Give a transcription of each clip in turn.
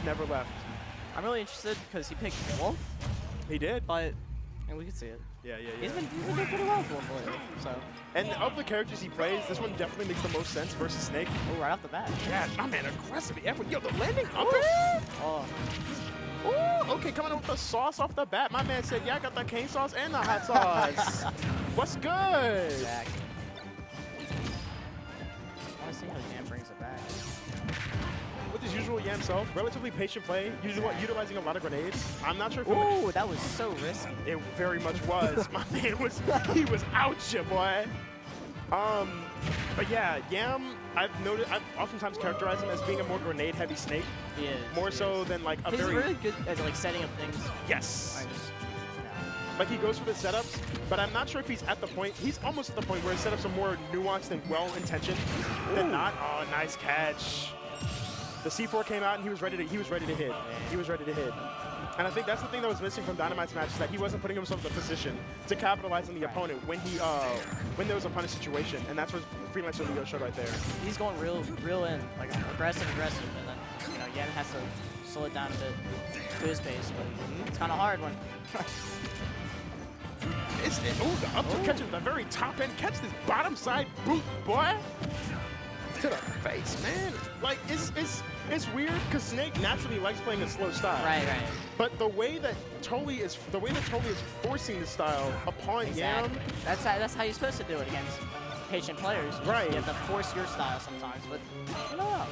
never left. I'm really interested because he picked Wolf, He did. but and we can see it. Yeah. He's been doing pretty well with Wolf lately. So. And of the characters he plays, this one definitely makes the most sense versus Snake. Oh, right off the bat. Yeah, my man, aggressive effort. Yo, the landing up air. Oh. Ooh, okay, coming up with the sauce off the bat. My man said, yeah, I got the cane sauce and the hot sauce. What's good? Exactly. I want to see how YAM brings it back. With his usual YAM self, relatively patient play, utilizing a lot of grenades. I'm not sure if Ooh, that was so risky. it very much was. My man he was out, ya boy. But yeah, YAM, I've oftentimes characterized him as being a more grenade-heavy Snake. He is. More so than like a He's very really good at like setting up things. yes. Yeah. Like he goes for the setups, but I'm not sure if he's at the point. He's almost at the point where his setups are more nuanced and well-intentioned than not. Oh, nice catch. The C4 came out and he was ready to hit. He was ready to hit. And I think that's the thing that was missing from Dynamite's match, is that he wasn't putting himself in the position to capitalize on the opponent when there was a punish situation. And that's what Freelancer Leo showed right there. He's going real in, like aggressive, and then YAM has to slow it down a bit to his pace, but it's kind of hard when. The up to catch at the very top end. Catch this bottom side boot, boy. To the face, man. Like, it's weird because Snake naturally likes playing a slow style. Right. But the way that Totally is forcing the style upon YAM. That's how you're supposed to do it against patient players. Right. You have to force your style sometimes, but no.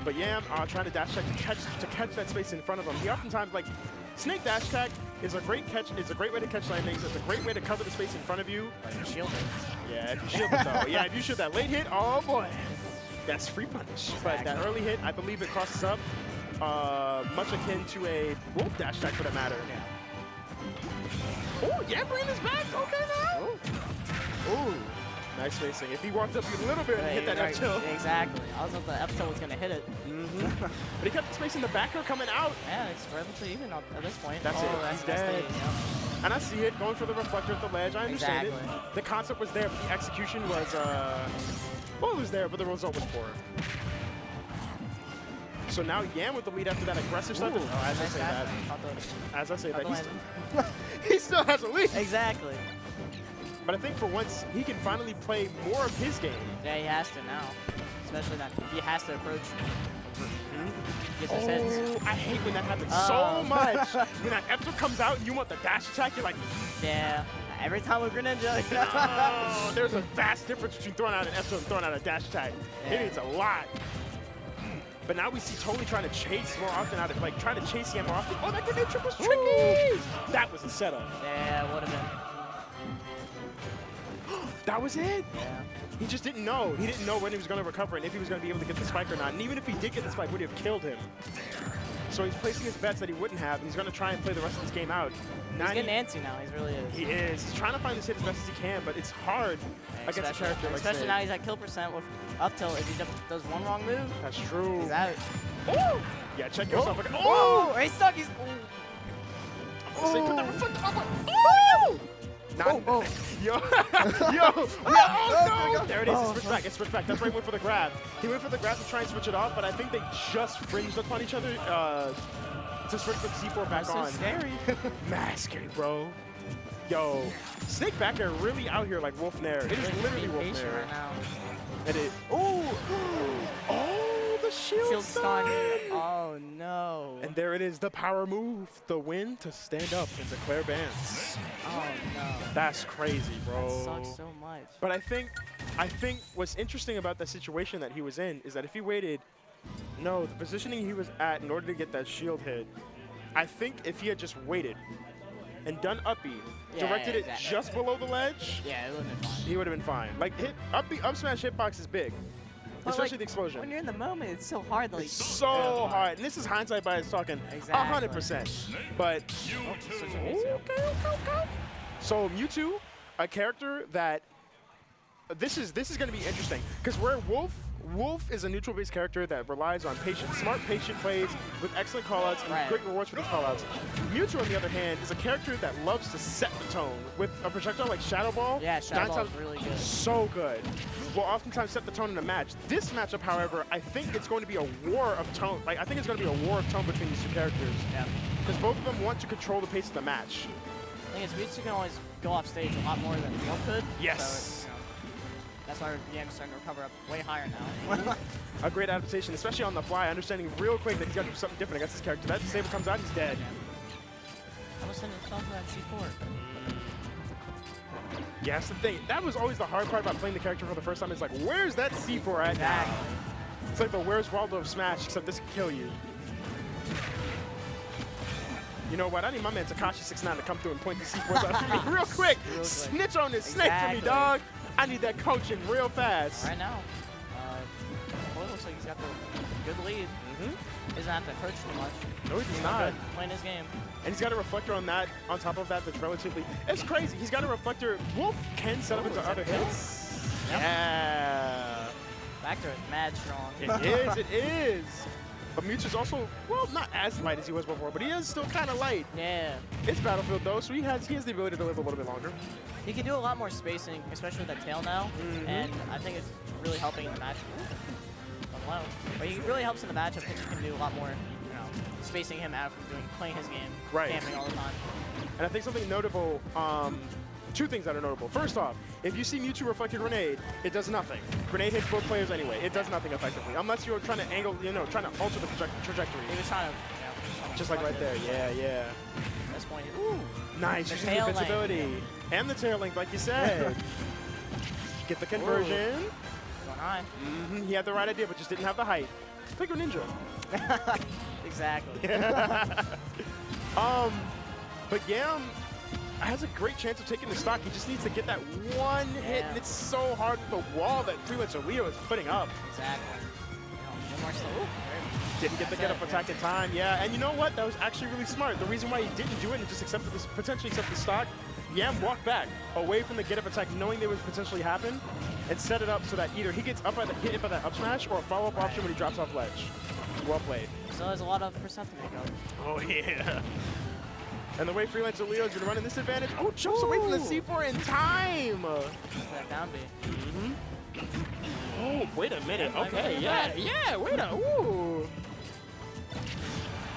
But YAM trying to dash check to catch that space in front of him. He oftentimes, like, Snake dash attack is a great catch. It's a great way to catch landings. It's a great way to cover the space in front of you. Shield it. Yeah, if you shield it though. Yeah, if you shield that late hit, oh boy, that's free punish. But that early hit, I believe it crosses up, much akin to a Wolf dash attack for that matter. Yeah. Oh, yeah, bringing this back. Okay now. Ooh, nice spacing. If he walked up a little bit and hit that F-tilt. Exactly. I was hoping the F-tilt was gonna hit it. But he kept the space in the backer coming out. Yeah, it's relatively even at this point. That's it. He's dead. And I see it, going for the reflector at the ledge. I understand it. The concept was there, but the execution was, well, it was there, but the result was poor. So now YAM with the lead after that aggressive stuff. Oh, as I say that, he still has a lead. Exactly. But I think for once, he can finally play more of his game. Yeah, he has to now. Especially that he has to approach. Get those hits. I hate when that happens so much. When that F comes out and you want the dash attack, you're like, yeah. Every time with Greninja. Oh, there's a vast difference between throwing out an F and throwing out a dash attack. Yeah. It means a lot. But now we see Totally trying to chase more often out of, like, trying to chase him more often. Oh, that grenade trip was tricky. Ooh. That was a setup. Yeah, would have been. That was it. Yeah. He just didn't know. He didn't know when he was going to recover and if he was going to be able to get the spike or not. And even if he did get the spike, would he have killed him? So he's placing his bets that he wouldn't have, and he's going to try and play the rest of this game out. He's getting antsy now. He really is. He is. He's trying to find this hit as best as he can, but it's hard against a character like Especially now he's at kill percent with up tilt. If he does one wrong move, that's true. He's out. Ooh. Yeah, check yourself. Oh! He's stuck. He's. Oh! So put that reflector up. Oh! Yo, oh no! There it is, it's switch back, That's why he went for the grab. He went for the grab to try and switch it off, but I think they just fringed upon each other to switch the C4 back on. That's so scary. Mad scary, bro. Yo, Snake back air really out here like Wolf Nair. It is literally Wolf Nair. Right now. And it, oh, the shield stun. Oh no. And there it is, the power move, the win to stand up and declare bans. Oh no. That's crazy, bro. That sucks so much. But I think what's interesting about the situation that he was in is that if he waited, the positioning he was at in order to get that shield hit, I think if he had just waited and done up B, directed it just below the ledge, yeah, it would have been fine. He would have been fine. Like up smash hitbox is big. Especially like, the explosion. When you're in the moment, it's so hard. Like, it's so hard. And this is hindsight bias talking 100%. But, okay. So Mewtwo, a character that, this is going to be interesting. Because where Wolf Wolf is a neutral-based character that relies on smart, patient plays with excellent callouts and great rewards for these callouts. Mewtwo, on the other hand, is a character that loves to set the tone with a projectile like Shadow Ball. Yeah, Shadow Ball is really good. So good. Will oftentimes set the tone in a match. This matchup, however, I think it's going to be a war of tone. Like, I think it's going to be a war of tone between these two characters. Yeah. Because both of them want to control the pace of the match. The thing is, Mewtwo can always go off stage a lot more than Wolf could. Yes. So, that's why YAM's starting to recover up way higher now. A great adaptation, especially on the fly, understanding real quick that he's got to do something different against this character. That disable comes out, he's dead. I was sending stuff to that C4. Yeah, that's the thing. That was always the hard part about playing the character for the first time. It's like, where's that C4 at now? It's like the Where's Waldo of Smash, except this can kill you. You know what? I need my man Takashi69 to come through and point the C4s out for me real quick. Snitch on this snake for me, dog. I need that coaching real fast. Right now, boy looks like he's got the good lead. Doesn't have to approach too much. No, he does not. Playing his game. And he's got a reflector on that, on top of that, that's relatively... It's crazy. He's got a reflector. Wolf can set up into other hits. Yep. Yeah. Back-throw is mad strong. It is. But Mewtwo's also, well, not as light as he was before, but he is still kind of light. Yeah. It's Battlefield, though, so he has the ability to live a little bit longer. He can do a lot more spacing, especially with that tail now, and I think it's really helping in the match. Well, but he really helps in the matchup because you can do a lot more, you know, spacing him out from playing his game, camping all the time. And I think something notable, two things that are notable. First off, if you see Mewtwo reflected grenade, it does nothing. Grenade hits both players anyway. It does nothing effectively, unless you're trying to angle, you know, trying to alter the trajectory. He was trying to, just like right there. Yeah. This point. Ooh, nice. Using the invincibility and the tail link, like you said. Get the conversion. Going high. He had the right idea, but just didn't have the height. Pick a ninja. Exactly. But YAM has a great chance of taking the stock. He just needs to get that one hit, and it's so hard with the wall that Freelancer Leo is putting up. Exactly. No more slow. Didn't get the get-up attack in time, yeah. And you know what? That was actually really smart. The reason why he didn't do it and just accepted this, potentially accept the stock, YAM walked back away from the get-up attack, knowing they would potentially happen, and set it up so that either he gets up by hit by that up smash or a follow-up option when he drops off ledge. Well played. So there's a lot of percent to make up. Oh, yeah. And the way Freelancer Leo is going to run in this advantage. Oh, jumps away from the C4 in time. That down B. Oh, wait a minute. Okay, yeah, wait a, ooh.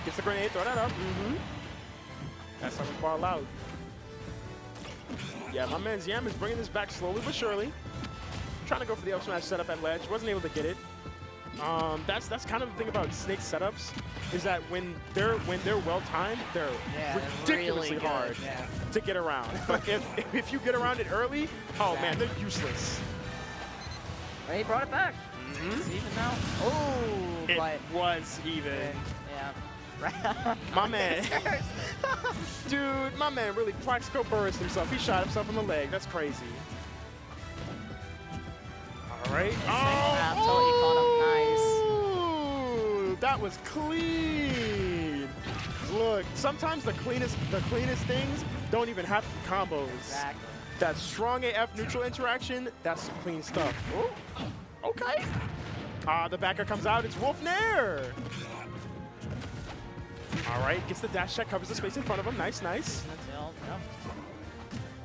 Gets the grenade, throw that up. That's how we ball out. Yeah, my man's YAM is bringing this back slowly but surely. Trying to go for the up smash setup at ledge. Wasn't able to get it. That's kind of the thing about Snake setups, is that when they're well timed, they're ridiculously really hard to get around. But if you get around it early, oh man, they're useless. Well, he brought it back. It's even now. Oh, it was even. Yeah. My man. Dude, my man really Plaxico burst himself. He shot himself in the leg. That's crazy. All right. Oh, that was clean. Look, sometimes the cleanest things don't even have to be combos. Exactly. That strong AF neutral interaction, that's some clean stuff. Ooh. Okay. The backer comes out. It's Wolf Nair. All right, gets the dash check, covers the space in front of him. Nice.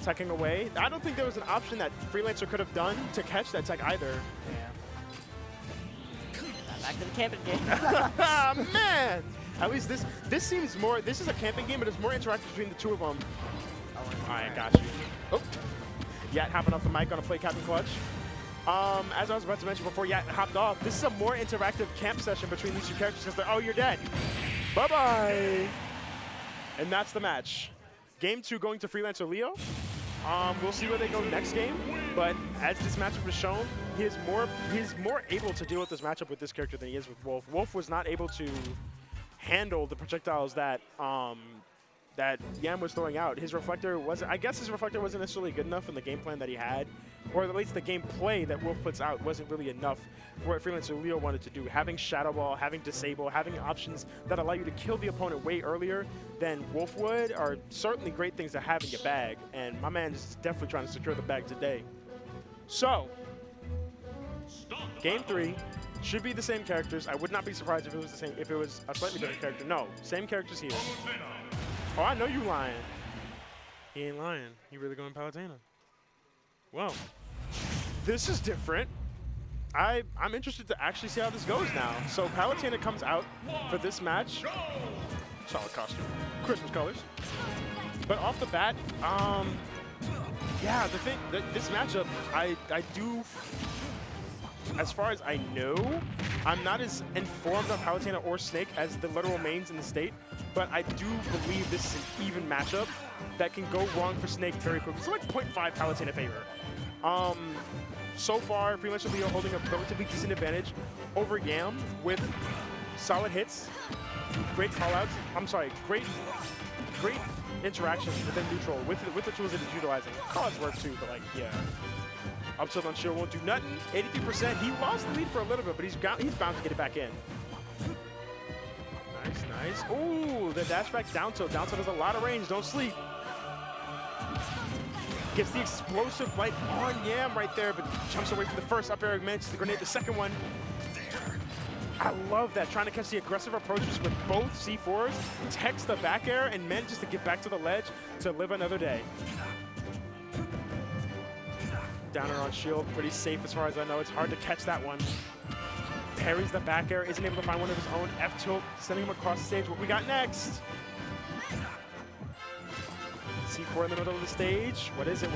Teching away. I don't think there was an option that Freelancer could have done to catch that tech either. Back to the camping game. Man! At least this seems more, this is a camping game, but it's more interactive between the two of them. All right, got you. Oh. Yat hopping off the mic on a play Captain Clutch. As I was about to mention before Yat hopped off, this is a more interactive camp session between these two characters because they're, oh, you're dead. Bye-bye. And that's the match. Game 2 going to Freelancer Leo. We'll see where they go next game, but as this matchup was shown, he's more able to deal with this matchup with this character than he is with Wolf. Wolf was not able to handle the projectiles that that YAM was throwing out. His reflector wasn't, I guess his reflector wasn't necessarily good enough in the game plan that he had, or at least the gameplay that Wolf puts out wasn't really enough for what Freelancer Leo wanted to do. Having Shadow Ball, having Disable, having options that allow you to kill the opponent way earlier than Wolf would are certainly great things to have in your bag, and my man is definitely trying to secure the bag today. So, Game 3 should be the same characters. I would not be surprised if it was the same, if it was a slightly different character. No, same characters here. Oh, I know you lying. He ain't lying. He really going Palutena. Well, this is different. I'm interested to actually see how this goes now. So Palutena comes out for this match. Solid costume. Christmas colors. But off the bat, yeah, the thing, this matchup, I do, as far as I know, I'm not as informed on Palutena or Snake as the literal mains in the state, but I do believe this is an even matchup that can go wrong for Snake very quickly. It's like 0.5 Palutena favor. So far, Freelancer Leo holding a relatively decent advantage over YAM with solid hits, great callouts. I'm sorry, great interactions within neutral with the tools that he's utilizing. Callouts work too, but like, yeah. Up tilt on shield won't do nothing. 83%. He lost the lead for a little bit, but he's bound to get it back in. Nice. Ooh, the dash back down tilt. Down tilt has a lot of range. Don't sleep. Gets the explosive light on YAM right there, but jumps away from the first up air, manages to grenade the second one. I love that, trying to catch the aggressive approaches with both C4s, techs the back air, and manages to get back to the ledge to live another day. Downer on shield, pretty safe as far as I know. It's hard to catch that one. Parries the back air, isn't able to find one of his own. F-tilt, sending him across the stage. What we got next? C4 in the middle of the stage. What is it?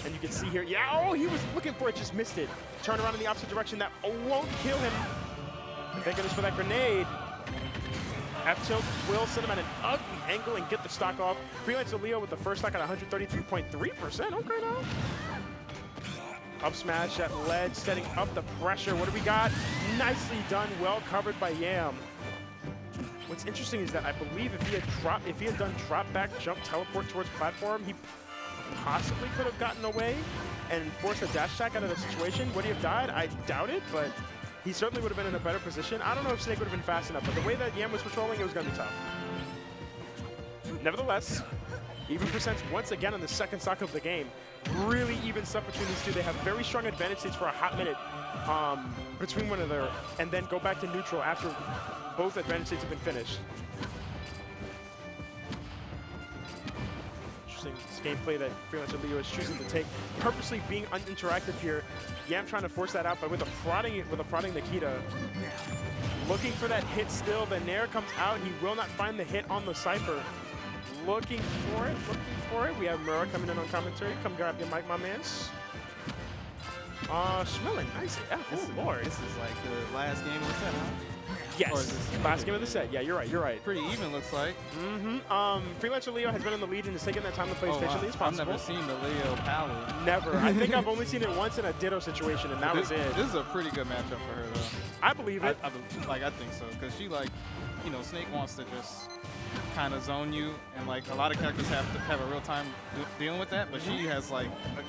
And you can see here, yeah, oh, he was looking for it, just missed it. Turn around in the opposite direction, that won't kill him. Thank goodness for that grenade. F-tilt will send him at an ugly angle and get the stock off. Freelancer Leo with the first stock at 133.3%, okay now. Up smash at ledge, setting up the pressure. What do we got? Nicely done, well covered by YAM. What's interesting is that I believe if he had done drop back, jump, teleport towards platform, he possibly could have gotten away and forced a dash attack out of the situation. Would he have died? I doubt it, but he certainly would have been in a better position. I don't know if Snake would have been fast enough, but the way that YAM was patrolling, it was going to be tough. Nevertheless, even percents once again on the second stock of the game. Really even stuff between these two. They have very strong advantage states for a hot minute between one another, and then go back to neutral after both advantage states have been finished. Interesting gameplay that Freelancer Leo is choosing to take, purposely being uninteractive here. YAM trying to force that out, but with a prodding Nikita. Looking for that hit still. The Nair comes out. He will not find the hit on the Cypher. Looking for it. We have Mura coming in on commentary. Come grab your mic, my mans. Schmilling, nice. Oh, Lord. This is like the last game of the set, huh? Yes, last game of the set. Yeah, you're right. Pretty even, looks like. Freelancer Leo has been in the lead and is taking that time to play as patiently as possible. I've never seen the Leo Palu. Never. I think I've only seen it once in a Ditto situation, and that was it. This is a pretty good matchup for her, though. I believe it. I think so, because she, like, you know, Snake wants to just kind of zone you, and like a lot of characters have a real time dealing with that, but she has like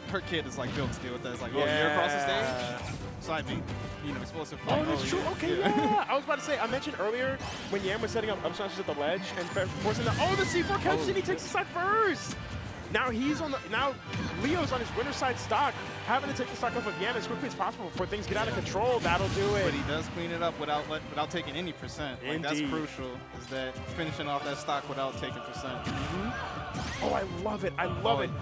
her kit is like built to deal with that. It's like, oh, you're across the stage, side beat, you know, explosive fight. Oh, that's true. Okay, yeah. I was about to say, I mentioned earlier when YAM was setting up smashes at the ledge and forcing the the C4 catches and he takes the stock first. Now Leo's on his winner side stock, having to take the stock off of YAM as quickly as possible before things get out of control. That'll do it. But he does clean it up without taking any percent. Like, that's crucial, is that finishing off that stock without taking percent. Oh, I love it.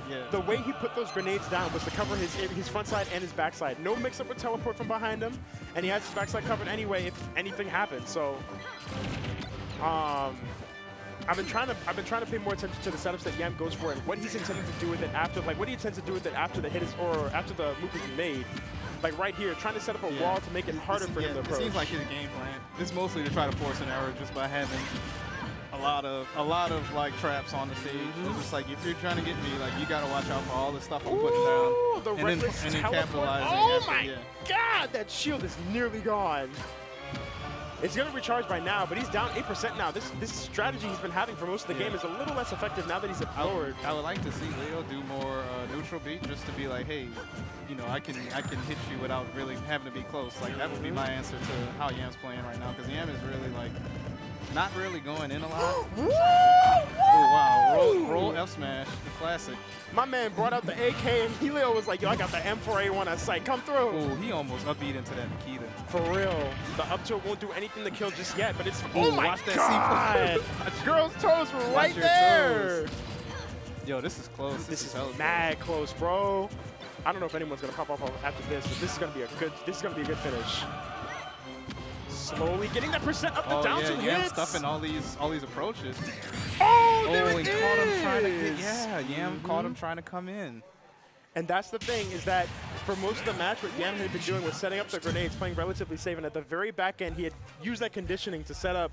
Yeah. The way he put those grenades down was to cover his front side and his back side. No mix-up with teleport from behind him, and he has his backside covered anyway if anything happens. So, I've been trying to pay more attention to the setups that YAM goes for and what he's intending to do with it after, like what he intends to do with it after the hit is, or after the move is made. Like right here, trying to set up a wall to make it harder for him to approach. It seems like his game plan. It's mostly to try to force an error just by having a lot of like traps on the stage. It's just like, if you're trying to get me, like, you gotta watch out for all the stuff I'm putting down. The reckless teleport. Oh my God, that shield is nearly gone. It's going to recharge by now, but he's down 8% now. This strategy he's been having for most of the game is a little less effective now that he's forward. I would like to see Leo do more neutral beat, just to be like, hey, you know, I can hit you without really having to be close. Like, that would be my answer to how YAM's playing right now, because YAM is really like not really going in a lot. Oh, wow. Roll F smash, the classic. My man brought out the AK, and Helio was like, yo, I got the M4A1 at sight. Come through. Oh, he almost upbeat into that Nikita. For real. The up tilt won't do anything to kill just yet, but it's... Oh, my watch that God. C4. Girl's toes were right your there. toes. Yo, this is close. This is hella mad close, bro. I don't know if anyone's gonna pop off after this, but this is gonna be a good. This is gonna be a good finish. Slowly getting that percent up the down two Yam hits. stuffing all these approaches. Oh, there he it caught him trying to is. get. Yam caught him trying to come in. And that's the thing, is that for most of the match, what Yam had been doing was setting up the grenades, playing relatively safe, and at the very back end, he had used that conditioning to set up